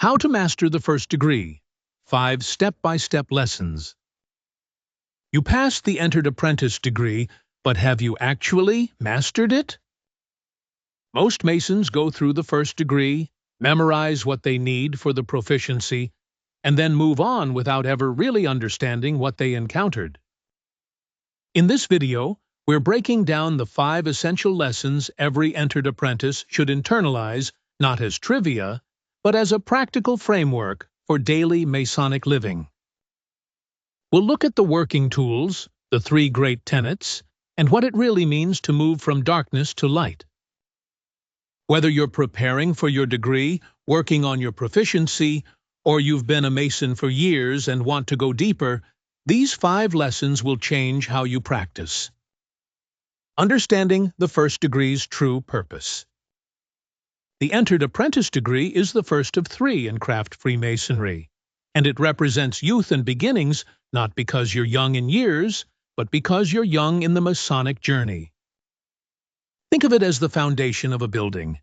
How to master the first degree. 5 step-by-step lessons. You passed the Entered Apprentice degree, but have you actually mastered it? Most Masons go through the first degree, memorize what they need for the proficiency, and then move on without ever really understanding what they encountered. In this video, we're breaking down the 5 essential lessons every Entered Apprentice should internalize, not as trivia, but as a practical framework for daily Masonic living. We'll look at the working tools, the 3 great tenets, and what it really means to move from darkness to light. Whether you're preparing for your degree, working on your proficiency, or you've been a Mason for years and want to go deeper, these 5 lessons will change how you practice. Understanding the first degree's true purpose. The Entered Apprentice degree is the first of 3 in craft Freemasonry, and it represents youth and beginnings not because you're young in years, but because you're young in the Masonic journey. Think of it as the foundation of a building.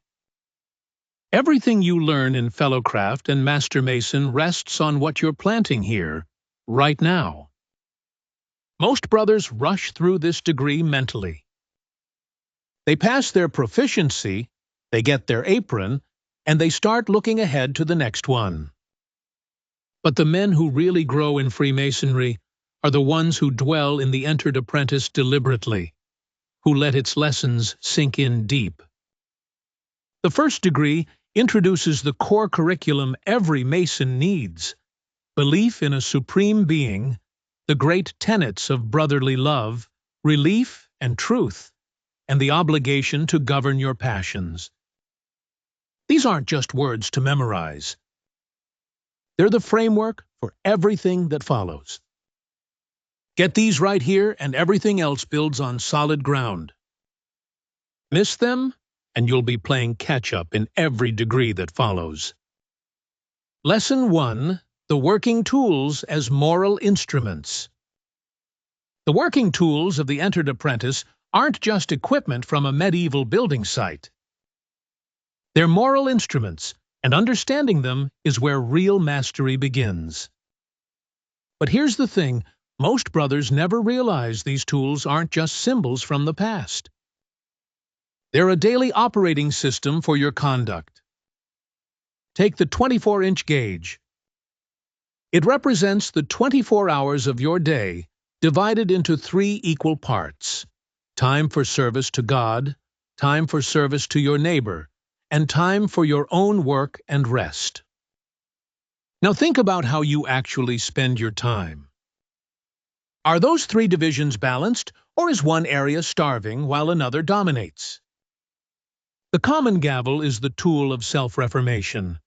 Everything you learn in Fellowcraft and Master Mason rests on what you're planting here, right now. Most brothers rush through this degree mentally. They pass their proficiency, they get their apron, and they start looking ahead to the next one. But the men who really grow in Freemasonry are the ones who dwell in the Entered Apprentice deliberately, who let its lessons sink in deep. The first degree introduces the core curriculum every Mason needs: belief in a supreme being, the great tenets of brotherly love, relief and truth, and the obligation to govern your passions. These aren't just words to memorize. They're the framework for everything that follows. Get these right here, and everything else builds on solid ground. Miss them, and you'll be playing catch-up in every degree that follows. Lesson 1. The working tools as moral instruments. The working tools of the Entered Apprentice aren't just equipment from a medieval building site. They're moral instruments, and understanding them is where real mastery begins. But here's the thing, most brothers never realize these tools aren't just symbols from the past. They're a daily operating system for your conduct. Take the 24-inch gauge. It represents the 24 hours of your day divided into 3 equal parts: time for service to God, time for service to your neighbor, and time for your own work and rest. Now think about how you actually spend your time. Are those 3 divisions balanced, or is one area starving while another dominates? The common gavel is the tool of self-reformation.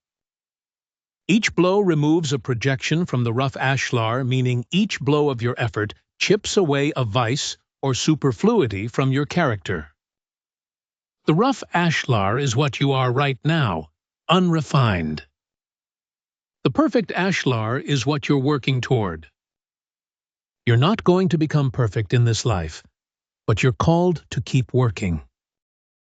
Each blow removes a projection from the rough ashlar, meaning each blow of your effort chips away a vice or superfluity from your character. The rough ashlar is what you are right now, unrefined. The perfect ashlar is what you're working toward. You're not going to become perfect in this life, but you're called to keep working.